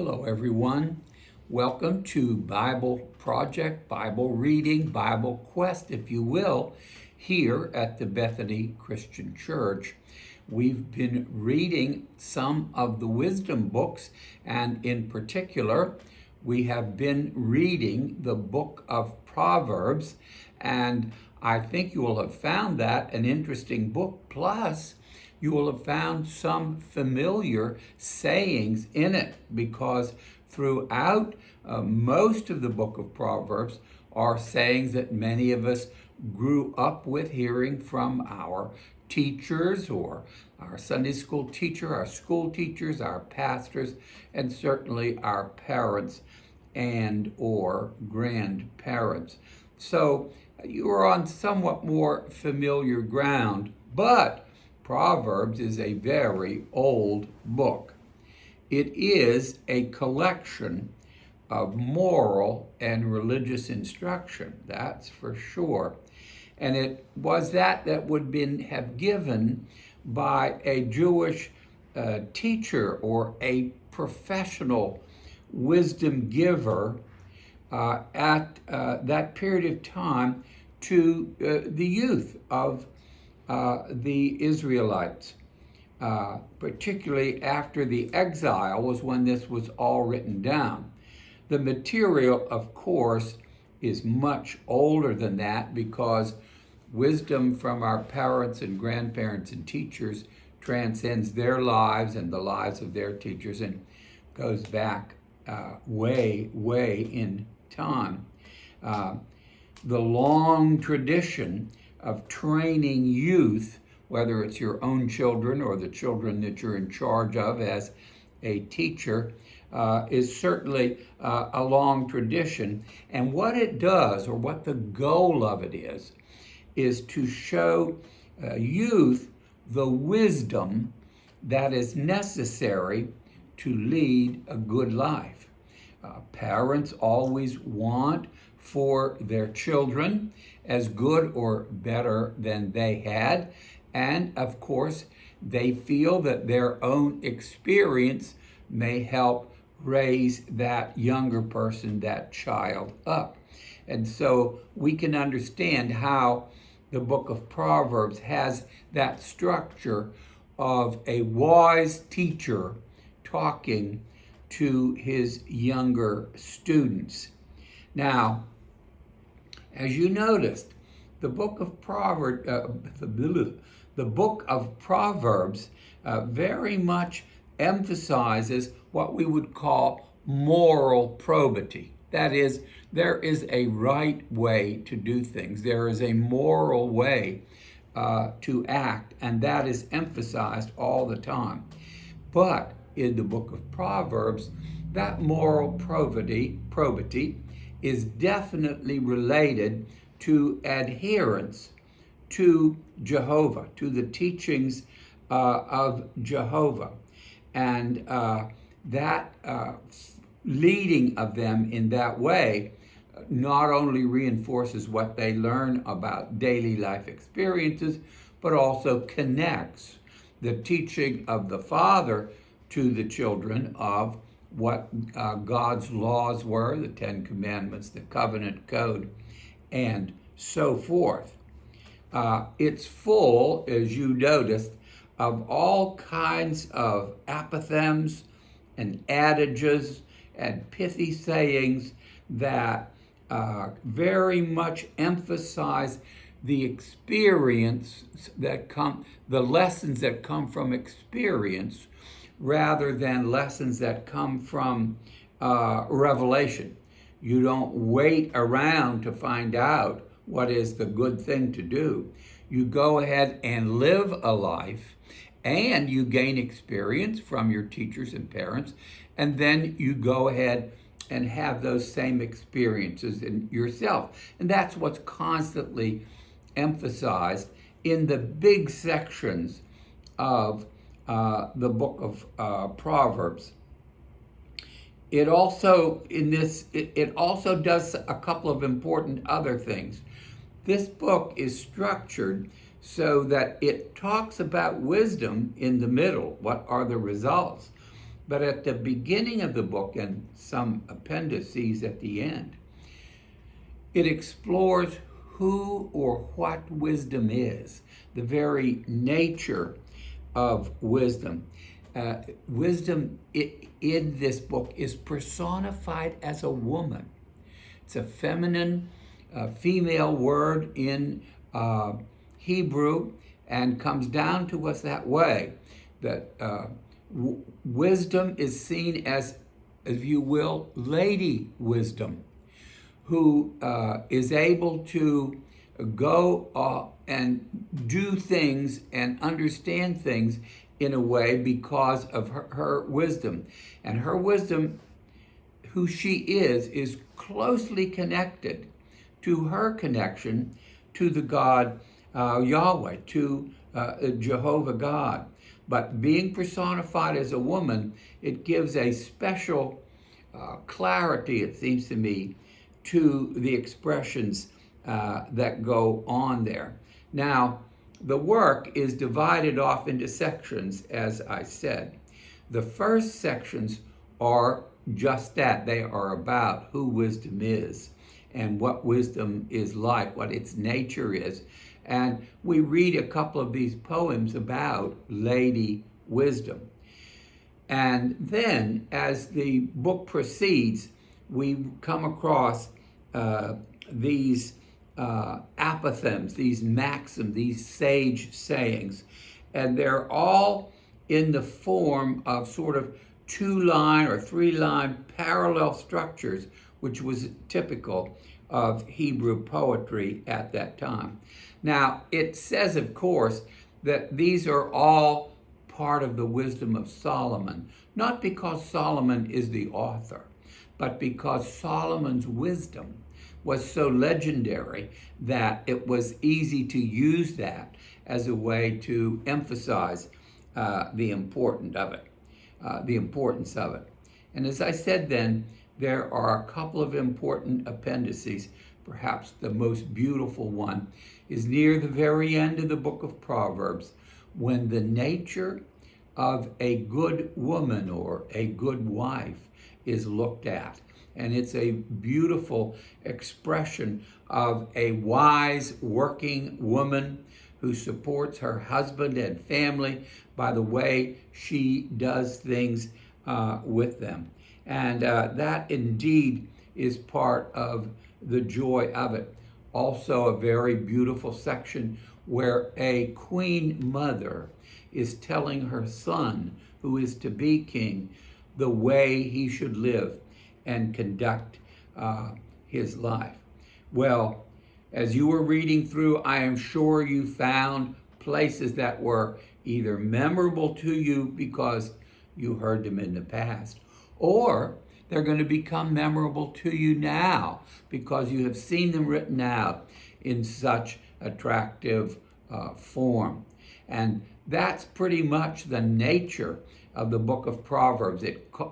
Hello, everyone. Welcome to Bible Project, Bible Reading, Bible Quest, if you will, here at the Bethany Christian Church. We've been reading some of the wisdom books, and in particular, we have been reading the book of Proverbs, and I think you will have found that an interesting book. Plus, you will have found some familiar sayings in it because throughout most of the book of Proverbs are sayings that many of us grew up with hearing from our teachers or our Sunday school teacher, our school teachers, our pastors, and certainly our parents and or grandparents. So you are on somewhat more familiar ground, but Proverbs is a very old book. It is a collection of moral and religious instruction, that's for sure. And it was that would have given by a Jewish teacher or a professional wisdom giver at that period of time to the youth of the Israelites, particularly after the exile was when this was all written down. The material, of course, is much older than that because wisdom from our parents and grandparents and teachers transcends their lives and the lives of their teachers and goes back way in time. The long tradition of training youth, whether it's your own children or the children that you're in charge of as a teacher, is certainly a long tradition. And what it does, or what the goal of it is to show youth the wisdom that is necessary to lead a good life. Parents always want for their children as good or better than they had. And of course, they feel that their own experience may help raise that younger person, that child up. And so we can understand how the book of Proverbs has that structure of a wise teacher talking to his younger students. Now, as you noticed, the book of Proverbs, very much emphasizes what we would call moral probity. That is, there is a right way to do things. There is a moral way to act, and that is emphasized all the time. But in the book of Proverbs, that moral probity is definitely related to adherence to Jehovah, to the teachings of Jehovah. And that leading of them in that way not only reinforces what they learn about daily life experiences, but also connects the teaching of the Father to the children of what God's laws were, the Ten Commandments, the covenant code, and so forth. It's full, as you noticed, of all kinds of apothegms and adages and pithy sayings that very much emphasize the experience the lessons that come from experience rather than lessons that come from revelation. You don't wait around to find out what is the good thing to do. You go ahead and live a life, and you gain experience from your teachers and parents, and then you go ahead and have those same experiences in yourself. And that's what's constantly emphasized in the big sections of the book of Proverbs. It also does a couple of important other things. This book is structured so that it talks about wisdom in the middle. What are the results? But at the beginning of the book and some appendices at the end, it explores who or what wisdom is, the very nature of wisdom. Wisdom in this book is personified as a woman. It's a feminine, female word in Hebrew, and comes down to us that way, that wisdom is seen as you will, lady wisdom, who is able to go and do things and understand things in a way because of her wisdom. And her wisdom, who she is closely connected to her connection to the God Yahweh, to Jehovah God. But being personified as a woman, it gives a special clarity, it seems to me, to the expressions that go on there. Now, the work is divided off into sections, as I said. The first sections are just that. They are about who wisdom is and what wisdom is like, what its nature is. And we read a couple of these poems about Lady Wisdom. And then, as the book proceeds, we come across these apothegms, these maxims, these sage sayings. And they're all in the form of sort of 2-line or 3-line parallel structures, which was typical of Hebrew poetry at that time. Now, it says, of course, that these are all part of the wisdom of Solomon, not because Solomon is the author, but because Solomon's wisdom was so legendary that it was easy to use that as a way to emphasize the importance of it. And as I said then, there are a couple of important appendices. Perhaps the most beautiful one is near the very end of the book of Proverbs, when the nature of a good woman or a good wife is looked at. And it's a beautiful expression of a wise working woman who supports her husband and family by the way she does things with them. And that indeed is part of the joy of it. Also, a very beautiful section where a queen mother is telling her son, who is to be king, the way he should live and conduct his life. Well, as you were reading through, I am sure you found places that were either memorable to you because you heard them in the past, or they're going to become memorable to you now because you have seen them written out in such attractive form. And that's pretty much the nature of the book of Proverbs.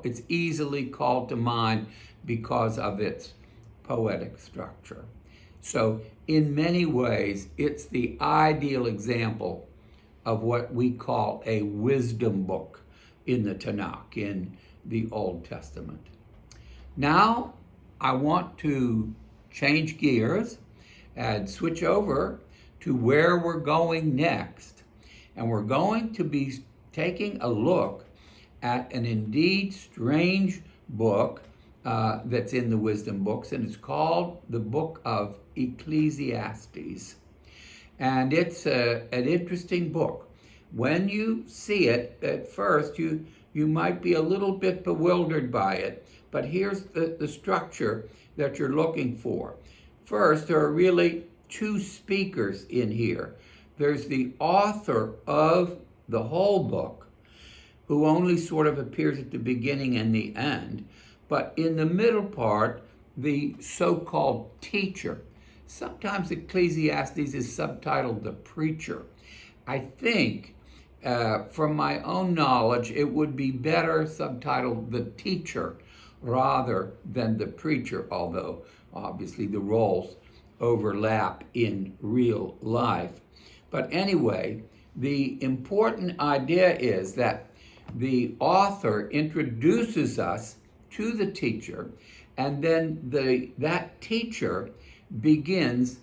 It's easily called to mind because of its poetic structure. So in many ways, it's the ideal example of what we call a wisdom book in the Tanakh, in the Old Testament. Now, I want to change gears and switch over to where we're going next. And we're going to be taking a look at an indeed strange book that's in the wisdom books, and it's called the book of Ecclesiastes. And it's an interesting book. When you see it at first, you might be a little bit bewildered by it, but here's the structure that you're looking for. First, there are really two speakers in here. There's the author of the whole book, who only sort of appears at the beginning and the end, but in the middle part, the so-called teacher. Sometimes Ecclesiastes is subtitled the preacher. I think, from my own knowledge, it would be better subtitled the teacher rather than the preacher, although obviously the roles overlap in real life. But anyway, the important idea is that the author introduces us to the teacher, and then that teacher begins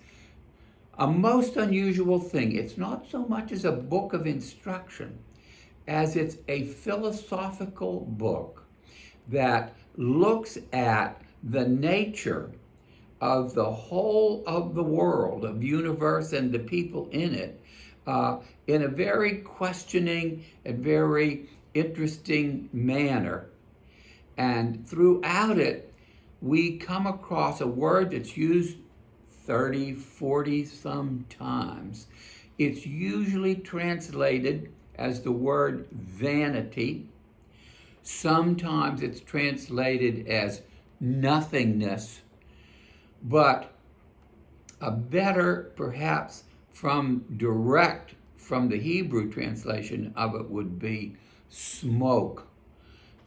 a most unusual thing. It's not so much as a book of instruction as it's a philosophical book that looks at the nature of the whole of the world, of the universe and the people in it, in a very questioning and very interesting manner. And throughout it, we come across a word that's used 30, 40 sometimes. It's usually translated as the word vanity. Sometimes it's translated as nothingness, but a better, perhaps direct from the Hebrew translation of it would be smoke.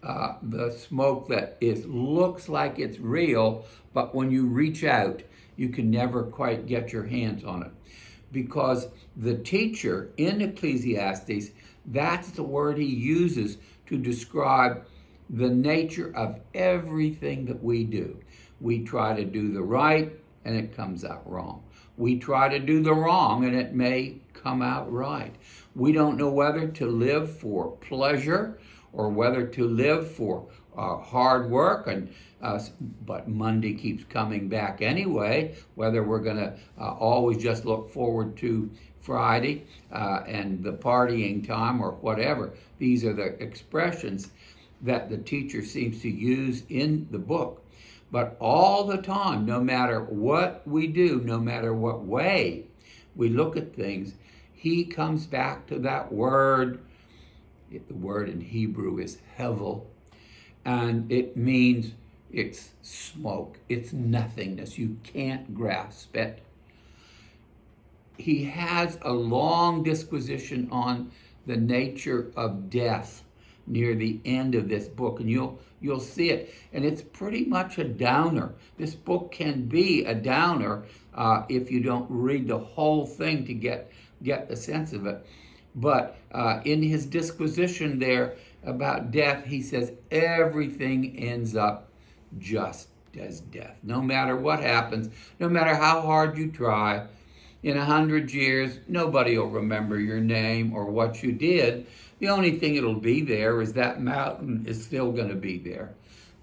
The smoke that looks like it's real, but when you reach out, you can never quite get your hands on it. Because the teacher in Ecclesiastes, that's the word he uses to describe the nature of everything that we do. We try to do the right, and it comes out wrong. We try to do the wrong, and it may come out right. We don't know whether to live for pleasure or whether to live for hard work, but Monday keeps coming back anyway, whether we're going to always just look forward to Friday and the partying time or whatever. These are the expressions that the teacher seems to use in the book. But all the time, no matter what we do, no matter what way we look at things, he comes back to that word. The word in Hebrew is hevel, and it means it's smoke, it's nothingness. You can't grasp it. He has a long disquisition on the nature of death near the end of this book, and you'll see it, and it's pretty much a downer. This book can be a downer if you don't read the whole thing to get the sense of it. But in his disquisition there about death, he says everything ends up just as death. No matter what happens, no matter how hard you try, in 100 years, nobody will remember your name or what you did. The only thing it'll be there is that mountain is still going to be there.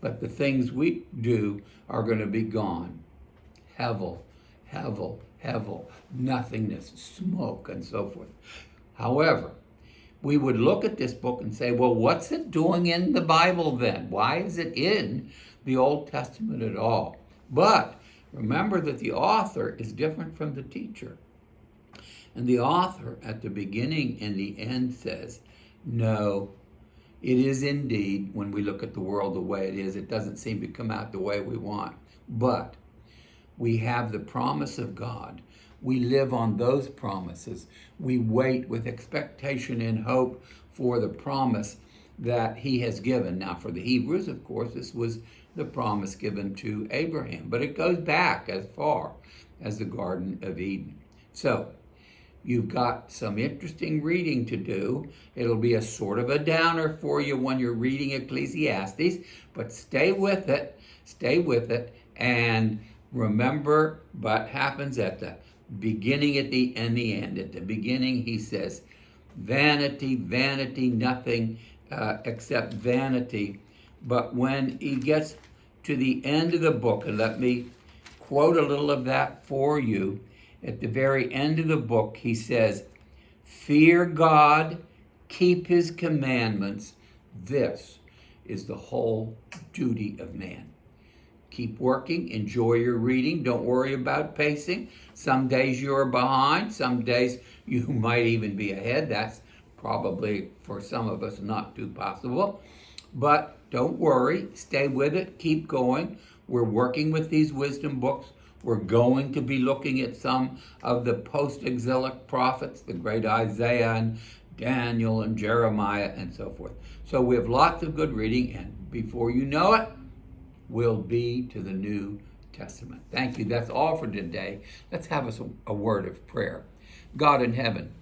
But the things we do are going to be gone. Hevel, hevel, hevel, nothingness, smoke, and so forth. However, we would look at this book and say, well, what's it doing in the Bible then? Why is it in the Old Testament at all? But remember that the author is different from the teacher. And the author at the beginning and the end says, no, it is indeed, when we look at the world the way it is, it doesn't seem to come out the way we want. But we have the promise of God. We live on those promises. We wait with expectation and hope for the promise that he has given. Now, for the Hebrews, of course, this was the promise given to Abraham, but it goes back as far as the Garden of Eden. So, you've got some interesting reading to do. It'll be a sort of a downer for you when you're reading Ecclesiastes, but stay with it, and remember what happens at the beginning and the end. At the beginning, he says, vanity, vanity, nothing except vanity. But when he gets to the end of the book, and let me quote a little of that for you, at the very end of the book, he says, fear God, keep his commandments. This is the whole duty of man. Keep working, enjoy your reading, don't worry about pacing. Some days you're behind, some days you might even be ahead. That's probably, for some of us, not too possible. But don't worry, stay with it, keep going. We're working with these wisdom books. We're going to be looking at some of the post-exilic prophets, the great Isaiah and Daniel and Jeremiah and so forth. So we have lots of good reading, and before you know it, we'll be to the New Testament. Thank you. That's all for today. Let's have us a word of prayer. God in heaven,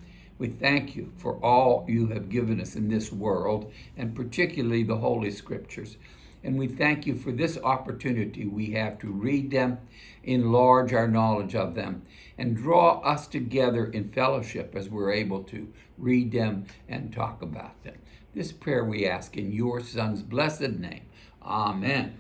We thank you for all you have given us in this world, and particularly the Holy Scriptures. And we thank you for this opportunity we have to read them, enlarge our knowledge of them, and draw us together in fellowship as we're able to read them and talk about them. This prayer we ask in your Son's blessed name. Amen.